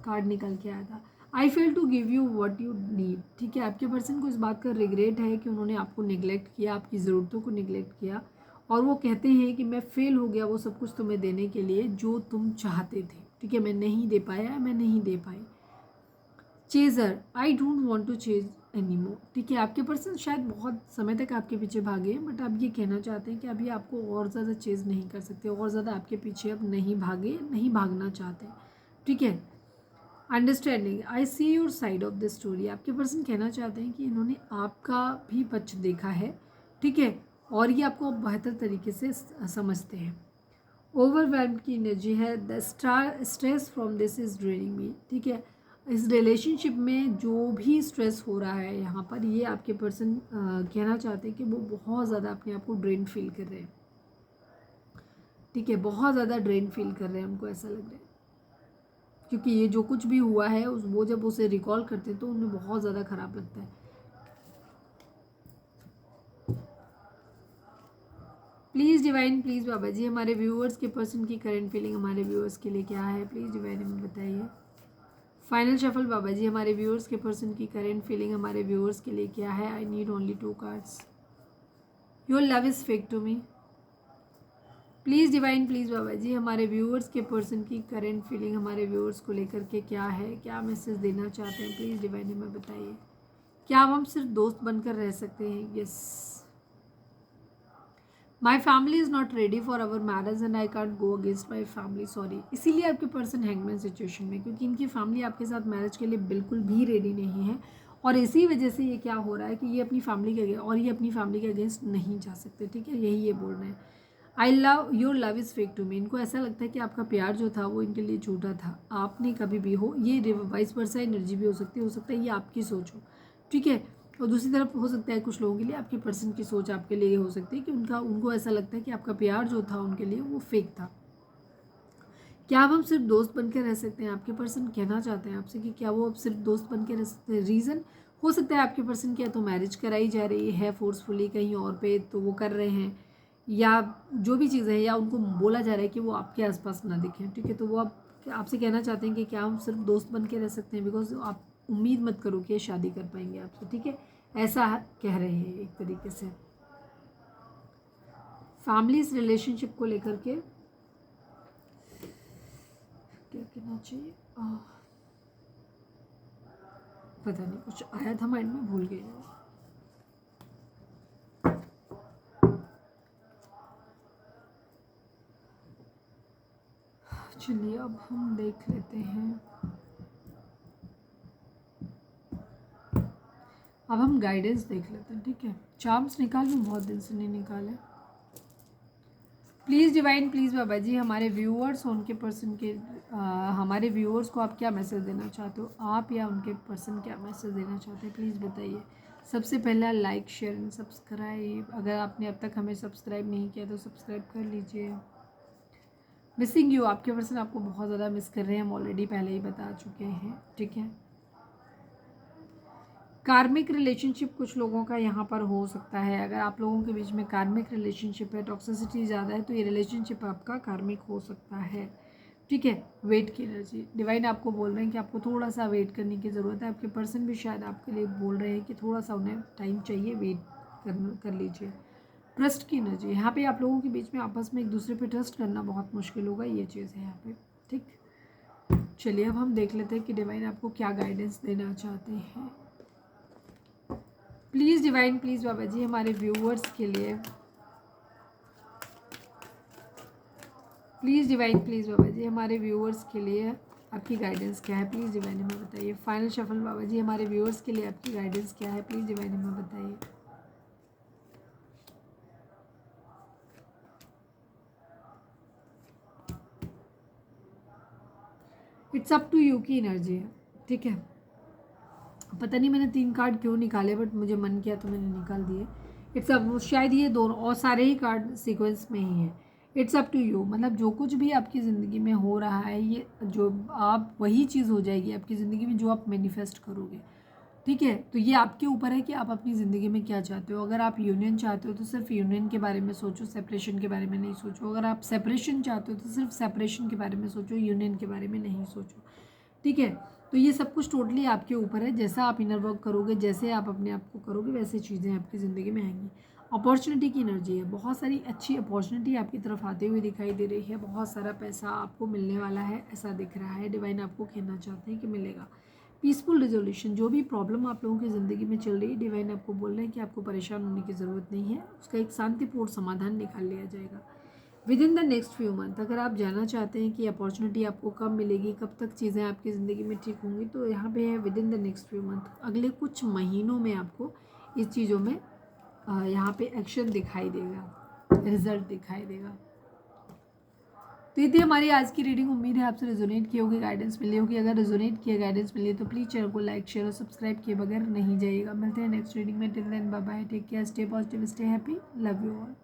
कार्ड निकल के आया था। I fail to give you what you need. ठीक है, आपके पर्सन को इस बात का रिग्रेट है कि उन्होंने आपको निगलेक्ट किया, आपकी ज़रूरतों को निगलेक्ट किया, और वो कहते हैं कि मैं फेल हो गया वो सब कुछ तुम्हें देने के लिए जो तुम चाहते थे। ठीक है, मैं नहीं दे पाया, मैं नहीं दे पाई। Chaser, I don't want to chase anymore. ठीक है, आपके पर्सन शायद बहुत समय तक आपके पीछे भागे हैं, बट आप ये कहना चाहते हैं कि अभी आपको और ज़्यादा चेज नहीं कर सकते, और ज़्यादा आपके पीछे अब नहीं भागे, नहीं भागना चाहते। ठीक है, understanding, I see your side of the story. आपके पर्सन कहना चाहते हैं कि इन्होंने आपका भी पक्ष देखा है। ठीक है, और ये आपको बेहतर तरीके से समझते हैं। ओवरवेल्म की एनर्जी है, the stress from this is draining me. ठीक है, इस रिलेशनशिप में जो भी स्ट्रेस हो रहा है यहाँ पर, ये आपके पर्सन कहना चाहते हैं कि वो बहुत ज़्यादा अपने आप को ड्रेन फील कर रहे हैं। ठीक है, बहुत ज़्यादा ड्रेन फील कर रहे हैं, उनको ऐसा लग रहा है, क्योंकि ये जो कुछ भी हुआ है वो जब उसे रिकॉल करते हैं तो उन्हें बहुत ज़्यादा ख़राब लगता है। प्लीज़ डिवाइन, प्लीज़ बाबा जी, हमारे व्यूअर्स के पर्सन की करंट फीलिंग हमारे व्यूअर्स के लिए क्या है, प्लीज़ डिवाइन हमें बताइए। फाइनल शफल बाबा जी, हमारे व्यूअर्स के पर्सन की करंट फीलिंग हमारे व्यूअर्स के लिए क्या है। I need only 2 cards. Your love is fake to me. Please divine, please बाबा जी, हमारे व्यूअर्स के पर्सन की करंट फीलिंग हमारे व्यूअर्स को लेकर के क्या है, क्या मैसेज देना चाहते हैं, प्लीज़ डिवाइन हमें बताइए। क्या हम सिर्फ दोस्त बनकर रह सकते हैं? Yes. My family is not ready for our marriage and I can't go against my family, sorry. इसीलिए आपके पर्सन हैंगमैन सिचुएशन में, क्योंकि इनकी फैमिली आपके साथ मैरिज के लिए बिल्कुल भी रेडी नहीं है, और इसी वजह से ये क्या हो रहा है कि ये अपनी फैमिली के और ये अपनी फैमिली के अगेंस्ट नहीं जा सकते। ठीक है, यही ये बोल रहे हैं। I love your love is fake to me. इनको ऐसा लगता है कि आपका प्यार जो था वो इनके लिए झूठा था, आपने कभी भी हो, ये वाइस वर्सा एनर्जी भी हो सकता है ये आपकी सोच हो। ठीक है, और दूसरी तरफ हो सकता है कुछ लोगों के लिए आपके पर्सन की सोच आपके लिए ये हो सकती है कि उनको ऐसा लगता है कि आपका प्यार जो था उनके लिए वो फेक था। क्या अब हम सिर्फ दोस्त बन के रह सकते हैं? आपके पर्सन कहना चाहते हैं आपसे कि क्या वो अब सिर्फ दोस्त बन के रह सकते हैं। रीज़न हो सकता है आपके पर्सन की या तो मैरिज कराई जा रही है फोर्सफुली कहीं और पे, तो वो कर रहे हैं, या जो भी चीज़ है, या उनको बोला जा रहा है कि वो आपके आसपास ना दिखें। ठीक है, तो वो आपसे कहना चाहते हैं कि क्या हम सिर्फ दोस्त बन के रह सकते हैं, बिकॉज आप उम्मीद मत करो कि ये शादी कर पाएंगे आपसे। ठीक है, ऐसा कह रहे हैं एक तरीके से। फैमिलीज रिलेशनशिप को लेकर के क्या कहना चाहिए, पता नहीं, कुछ आया था माइंड में, भूल गई। चलिए अब हम देख लेते हैं, अब हम गाइडेंस देख लेते हैं। ठीक है, चार्म्स निकाल लूँ, बहुत दिन से नहीं निकाले। प्लीज़ डिवाइन, प्लीज़ बाबा जी, हमारे व्यूअर्स उनके पर्सन के हमारे व्यूअर्स को आप क्या मैसेज देना चाहते हो, आप या उनके पर्सन क्या मैसेज देना चाहते हैं, प्लीज़ बताइए। सबसे पहला लाइक, शेयर एंड सब्सक्राइब। अगर आपने अब तक हमें सब्सक्राइब नहीं किया तो सब्सक्राइब कर लीजिए। मिसिंग यू, आपके पर्सन आपको बहुत ज़्यादा मिस कर रहे हैं, हम ऑलरेडी पहले ही बता चुके हैं। ठीक है, कार्मिक रिलेशनशिप कुछ लोगों का यहाँ पर हो सकता है। अगर आप लोगों के बीच में कार्मिक रिलेशनशिप है, टॉक्सिसिटी ज़्यादा है, तो ये रिलेशनशिप आपका कार्मिक हो सकता है। ठीक है, वेट की एनर्जी, डिवाइन आपको बोल रहे हैं कि आपको थोड़ा सा वेट करने की ज़रूरत है। आपके पर्सन भी शायद आपके लिए बोल रहे हैं कि थोड़ा सा उन्हें टाइम चाहिए, वेट कर लीजिए। ट्रस्ट की एनर्जी, यहाँ पे आप लोगों के बीच में आपस में एक दूसरे पे ट्रस्ट करना बहुत मुश्किल होगा, ये चीज़ है यहाँ पे। ठीक, चलिए अब हम देख लेते हैं कि डिवाइन आपको क्या गाइडेंस देना चाहते हैं। प्लीज़ डिवाइन, प्लीज़ बाबा जी, हमारे व्यूअर्स के लिए। प्लीज़ डिवाइन, प्लीज़ बाबा जी, हमारे व्यूअर्स के लिए आपकी गाइडेंस क्या है, प्लीज़ डिवाइन हमें बताइए। फाइनल शफल बाबा जी, हमारे व्यूअर्स के लिए आपकी गाइडेंस क्या है, प्लीज़ डिवाइन हमें बताइए। इट्स अप टू यू की एनर्जी है। ठीक है, पता नहीं मैंने 3 कार्ड क्यों निकाले, बट मुझे मन किया तो मैंने निकाल दिए। इट्स अप, शायद ये दोनों और सारे ही कार्ड सीक्वेंस में ही है। इट्स अप टू यू, मतलब जो कुछ भी आपकी ज़िंदगी में हो रहा है, ये जो आप वही चीज़ हो जाएगी आपकी ज़िंदगी में जो आप मैनिफेस्ट करोगे। ठीक है, तो ये आपके ऊपर है कि आप अपनी ज़िंदगी में क्या चाहते हो। अगर आप यूनियन चाहते हो तो सिर्फ यूनियन के बारे में सोचो, सेपरेशन के बारे में नहीं सोचो। अगर आप सेपरेशन चाहते हो तो सिर्फ सेपरेशन के बारे में सोचो, यूनियन के बारे में नहीं सोचो। ठीक है, तो ये सब कुछ टोटली आपके ऊपर है। जैसा आप इनर वर्क करोगे, जैसे आप अपने आप को करोगे, वैसे चीज़ें आपकी ज़िंदगी में आएंगी। अपॉर्चुनिटी की एनर्जी है, बहुत सारी अच्छी अपॉर्चुनिटी आपकी तरफ आते हुए दिखाई दे रही है। बहुत सारा पैसा आपको मिलने वाला है, ऐसा दिख रहा है। डिवाइन आपको कहना चाहते हैं कि मिलेगा। पीसफुल रिजोल्यूशन, जो भी प्रॉब्लम आप लोगों की ज़िंदगी में चल रही है, डिवाइन आपको बोल रहे हैं कि आपको परेशान होने की ज़रूरत नहीं है, उसका एक शांतिपूर्ण समाधान निकाल लिया जाएगा with in the next few month. अगर आप जानना चाहते हैं कि अपॉर्चुनिटी आपको कब मिलेगी, कब तक चीज़ें आपकी ज़िंदगी में ठीक होंगी, तो यहाँ पे है with in the next few month. अगले कुछ महीनों में आपको इस चीज़ों में यहाँ पे एक्शन दिखाई देगा, रिजल्ट दिखाई देगा। तो ये थी हमारी आज की रीडिंग। उम्मीद है आपसे रेजोनेट की होगी, गाइडेंस मिली होगी। अगर रेजोनेट किया, गाइडेंस मिली है तो प्लीज़ चैनल को लाइक, शेयर और सब्सक्राइब किए बगैर नहीं जाइएगा। मिलते हैं नेक्स्ट रीडिंग में। Till then bye bye, take care, stay positive, stay happy, love you all.